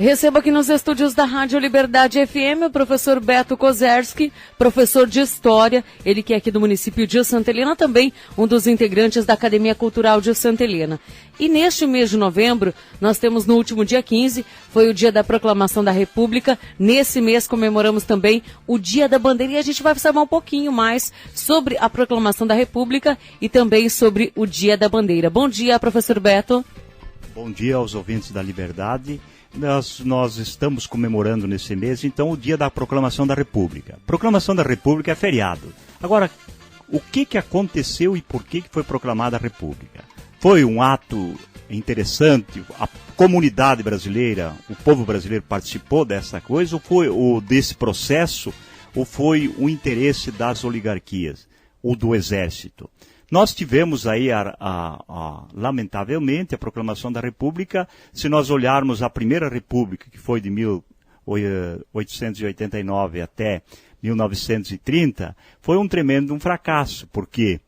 Recebo aqui nos estúdios da Rádio Liberdade FM o professor Beto Kozerski, professor de História, ele que é aqui do município de Santa Helena, também um dos integrantes da Academia Cultural de Santa Helena. E neste mês de novembro, nós temos no último dia 15, foi o dia da proclamação da República. Nesse mês comemoramos também o Dia da Bandeira e a gente vai saber um pouquinho mais sobre a proclamação da República e também sobre o Dia da Bandeira. Bom dia, professor Beto. Bom dia aos ouvintes da Liberdade. Nós estamos comemorando nesse mês, então, o dia da Proclamação da República. Proclamação da República é feriado. Agora, o que aconteceu e por que foi proclamada a República? Foi um ato interessante, a comunidade brasileira, o povo brasileiro participou dessa coisa, desse processo, ou foi o interesse das oligarquias, ou do exército? Nós tivemos aí, lamentavelmente, a proclamação da República. Se nós olharmos a Primeira República, que foi de 1889 até 1930, foi um tremendo fracasso, porque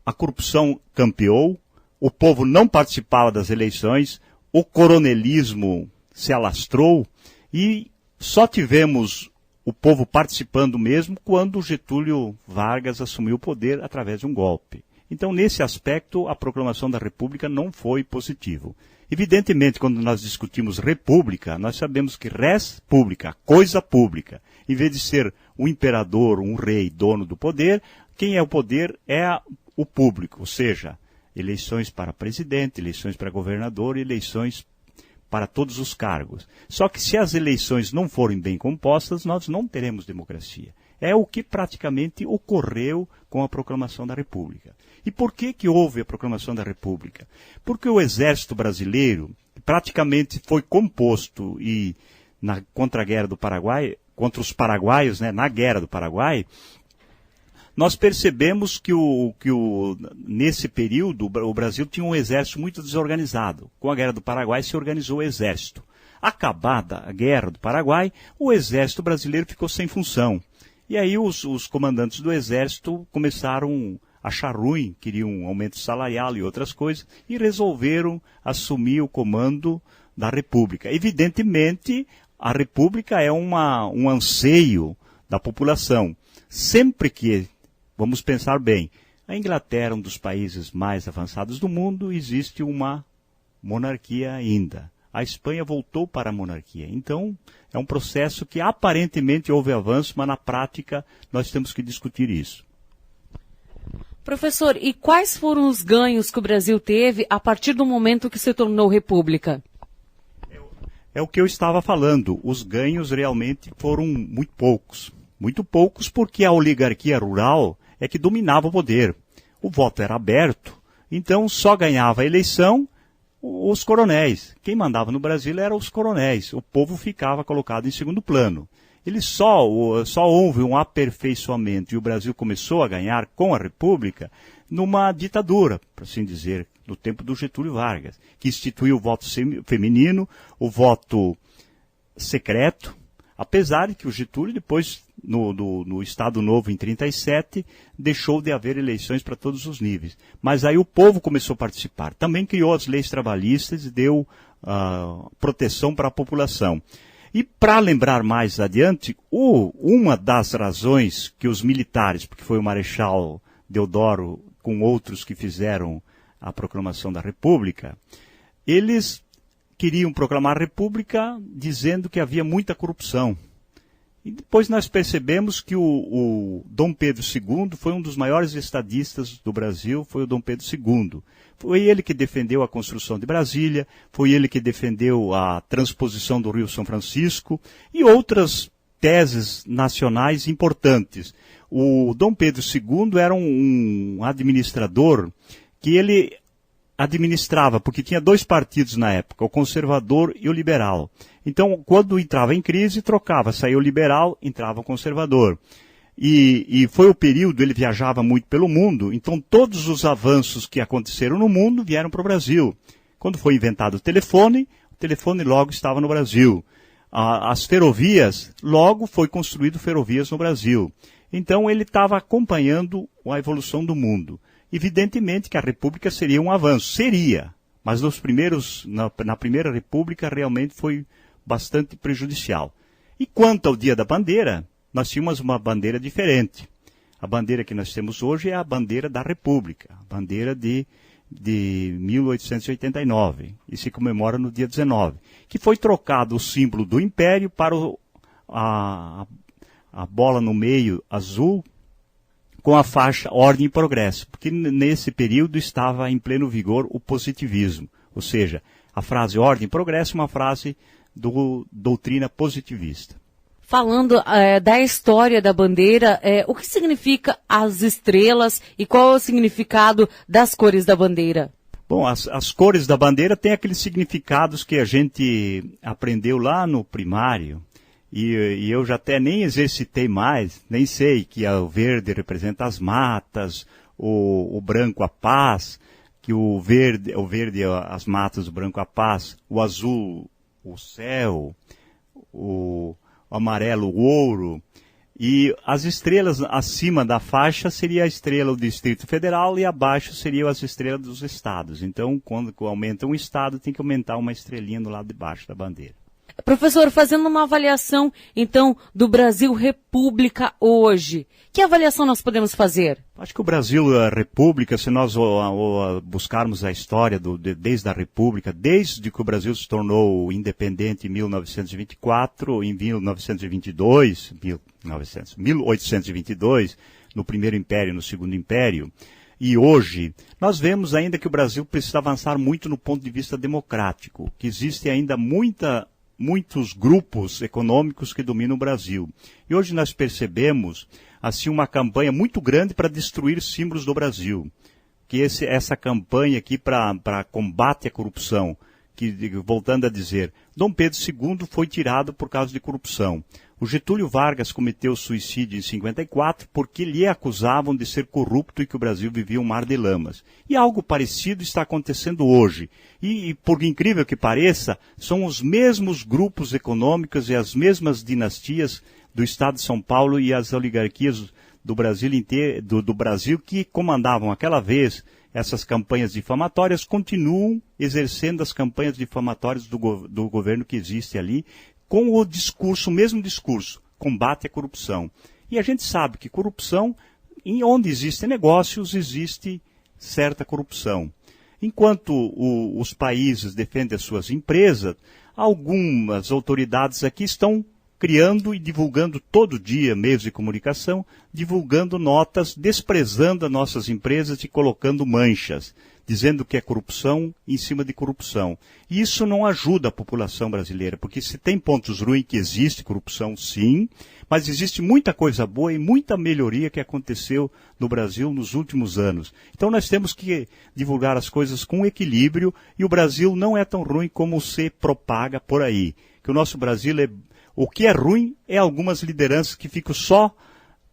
a corrupção campeou, o povo não participava das eleições, o coronelismo se alastrou e só tivemos o povo participando mesmo quando Getúlio Vargas assumiu o poder através de um golpe. Então, nesse aspecto, a proclamação da República não foi positivo. Evidentemente, quando nós discutimos república, nós sabemos que res pública, coisa pública. Em vez de ser um imperador, um rei, dono do poder, quem é o poder é o público, ou seja, eleições para presidente, eleições para governador, eleições para todos os cargos. Só que se as eleições não forem bem compostas, nós não teremos democracia. É o que praticamente ocorreu com a proclamação da República. E por que houve a proclamação da República? Porque o exército brasileiro praticamente foi composto contra a guerra do Paraguai, contra os paraguaios, né, na guerra do Paraguai. Nós percebemos que nesse período o Brasil tinha um exército muito desorganizado. Com a Guerra do Paraguai se organizou o exército. Acabada a Guerra do Paraguai, o exército brasileiro ficou sem função. E aí os comandantes do exército começaram a achar ruim, queriam um aumento salarial e outras coisas, e resolveram assumir o comando da República. Evidentemente, a República é um anseio da população. Sempre que vamos pensar bem, a Inglaterra, um dos países mais avançados do mundo, existe uma monarquia ainda. A Espanha voltou para a monarquia. Então, é um processo que aparentemente houve avanço, mas na prática nós temos que discutir isso. Professor, e quais foram os ganhos que o Brasil teve a partir do momento que se tornou república? É o que eu estava falando. Os ganhos realmente foram muito poucos. Muito poucos porque a oligarquia rural é que dominava o poder. O voto era aberto, então só ganhava a eleição os coronéis. Quem mandava no Brasil eram os coronéis. O povo ficava colocado em segundo plano. Só houve um aperfeiçoamento e o Brasil começou a ganhar com a República numa ditadura, por assim dizer, no tempo do Getúlio Vargas, que instituiu o voto feminino, o voto secreto, apesar de que o Getúlio depois, no Estado Novo, em 1937, deixou de haver eleições para todos os níveis. Mas aí o povo começou a participar. Também criou as leis trabalhistas e deu proteção para a população. E para lembrar mais adiante, uma das razões que os militares, porque foi o Marechal Deodoro com outros que fizeram a proclamação da República, eles queriam proclamar a República dizendo que havia muita corrupção. E depois nós percebemos que o Dom Pedro II foi um dos maiores estadistas do Brasil, foi o Dom Pedro II. Foi ele que defendeu a construção de Brasília, foi ele que defendeu a transposição do Rio São Francisco e outras teses nacionais importantes. O Dom Pedro II era um administrador que ele administrava, porque tinha dois partidos na época, o conservador e o liberal. Então, quando entrava em crise, trocava, saía o liberal, entrava o conservador. E foi o período, ele viajava muito pelo mundo, então todos os avanços que aconteceram no mundo vieram para o Brasil. Quando foi inventado o telefone logo estava no Brasil. As ferrovias, logo foi construído ferrovias no Brasil. Então ele estava acompanhando a evolução do mundo. Evidentemente que a República seria um avanço, seria, mas na Primeira República realmente foi bastante prejudicial. E quanto ao Dia da Bandeira, nós tínhamos uma bandeira diferente. A bandeira que nós temos hoje é a bandeira da República, a bandeira de 1889, e se comemora no dia 19, que foi trocado o símbolo do Império para a bola no meio azul, com a faixa Ordem e Progresso, porque nesse período estava em pleno vigor o positivismo, ou seja, a frase Ordem e Progresso é uma frase do doutrina positivista. Falando da história da bandeira, o que significa as estrelas e qual é o significado das cores da bandeira? Bom, as cores da bandeira têm aqueles significados que a gente aprendeu lá no primário, e eu já até nem exercitei mais, nem sei que o verde representa as matas, o branco a paz, que o verde as matas, o branco a paz, o azul o céu, o amarelo o ouro, e as estrelas acima da faixa seria a estrela do Distrito Federal e abaixo seriam as estrelas dos estados. Então, quando aumenta um estado, tem que aumentar uma estrelinha do lado de baixo da bandeira. Professor, fazendo uma avaliação, então, do Brasil República hoje, que avaliação nós podemos fazer? Acho que o Brasil República, se nós buscarmos a história desde a República, desde que o Brasil se tornou independente em 1924, em 1822, no Primeiro Império e no Segundo Império, e hoje, nós vemos ainda que o Brasil precisa avançar muito no ponto de vista democrático, que existe ainda muitos grupos econômicos que dominam o Brasil. E hoje nós percebemos assim uma campanha muito grande para destruir símbolos do Brasil. Que essa campanha aqui para combate à corrupção, que, voltando a dizer, Dom Pedro II foi tirado por causa de corrupção. O Getúlio Vargas cometeu suicídio em 54 porque lhe acusavam de ser corrupto e que o Brasil vivia um mar de lamas. E algo parecido está acontecendo hoje. E por incrível que pareça, são os mesmos grupos econômicos e as mesmas dinastias do Estado de São Paulo e as oligarquias do Brasil inteiro, do Brasil que comandavam aquela vez essas campanhas difamatórias, continuam exercendo as campanhas difamatórias do governo que existe ali, com o mesmo discurso, combate à corrupção. E a gente sabe que corrupção, onde existem negócios, existe certa corrupção. Enquanto os países defendem as suas empresas, algumas autoridades aqui estão criando e divulgando todo dia meios de comunicação, divulgando notas, desprezando as nossas empresas e colocando manchas, dizendo que é corrupção em cima de corrupção. E isso não ajuda a população brasileira, porque se tem pontos ruins que existe corrupção, sim, mas existe muita coisa boa e muita melhoria que aconteceu no Brasil nos últimos anos. Então nós temos que divulgar as coisas com equilíbrio, e o Brasil não é tão ruim como se propaga por aí. Que o nosso Brasil o que é ruim é algumas lideranças que ficam só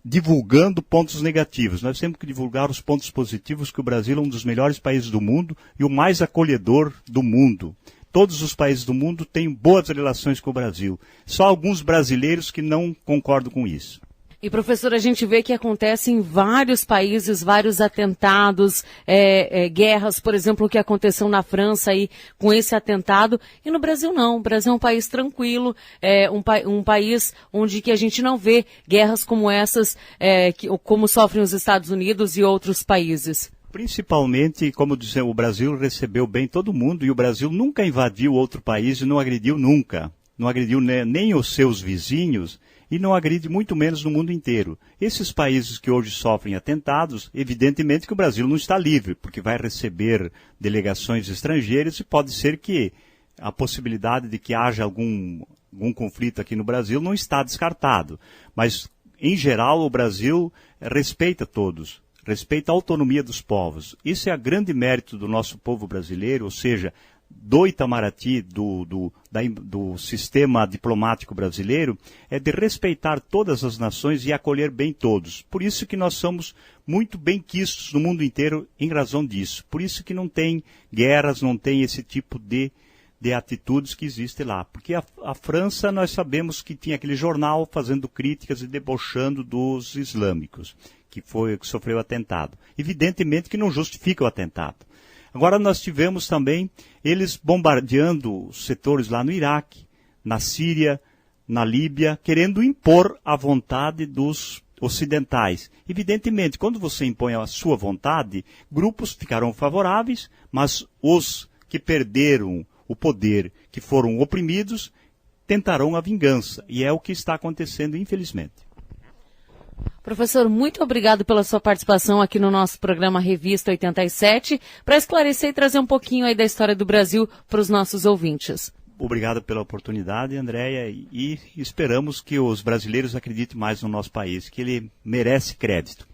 divulgando pontos negativos. Nós temos que divulgar os pontos positivos, que o Brasil é um dos melhores países do mundo e o mais acolhedor do mundo. Todos os países do mundo têm boas relações com o Brasil. Só alguns brasileiros que não concordam com isso. E, professor, a gente vê que acontece em vários países, vários atentados, guerras, por exemplo, o que aconteceu na França aí com esse atentado, e no Brasil não. O Brasil é um país tranquilo, um país onde que a gente não vê guerras como essas, como sofrem os Estados Unidos e outros países. Principalmente, como dizer, o Brasil recebeu bem todo mundo, e o Brasil nunca invadiu outro país e não agrediu nunca. Não agrediu nem os seus vizinhos, e não agride muito menos no mundo inteiro. Esses países que hoje sofrem atentados, evidentemente que o Brasil não está livre, porque vai receber delegações estrangeiras e pode ser que a possibilidade de que haja algum conflito aqui no Brasil não está descartado. Mas, em geral, o Brasil respeita todos, respeita a autonomia dos povos. Isso é o grande mérito do nosso povo brasileiro, ou seja, do Itamaraty, do sistema diplomático brasileiro, é de respeitar todas as nações e acolher bem todos. Por isso que nós somos muito bem quistos no mundo inteiro em razão disso. Por isso que não tem guerras, não tem esse tipo de atitudes que existe lá. Porque a França, nós sabemos que tinha aquele jornal fazendo críticas e debochando dos islâmicos, que sofreu atentado. Evidentemente que não justifica o atentado. Agora nós tivemos também eles bombardeando setores lá no Iraque, na Síria, na Líbia, querendo impor a vontade dos ocidentais. Evidentemente, quando você impõe a sua vontade, grupos ficarão favoráveis, mas os que perderam o poder, que foram oprimidos, tentarão a vingança. E é o que está acontecendo, infelizmente. Professor, muito obrigado pela sua participação aqui no nosso programa Revista 87, para esclarecer e trazer um pouquinho aí da história do Brasil para os nossos ouvintes. Obrigado pela oportunidade, Andréia, e esperamos que os brasileiros acreditem mais no nosso país, que ele merece crédito.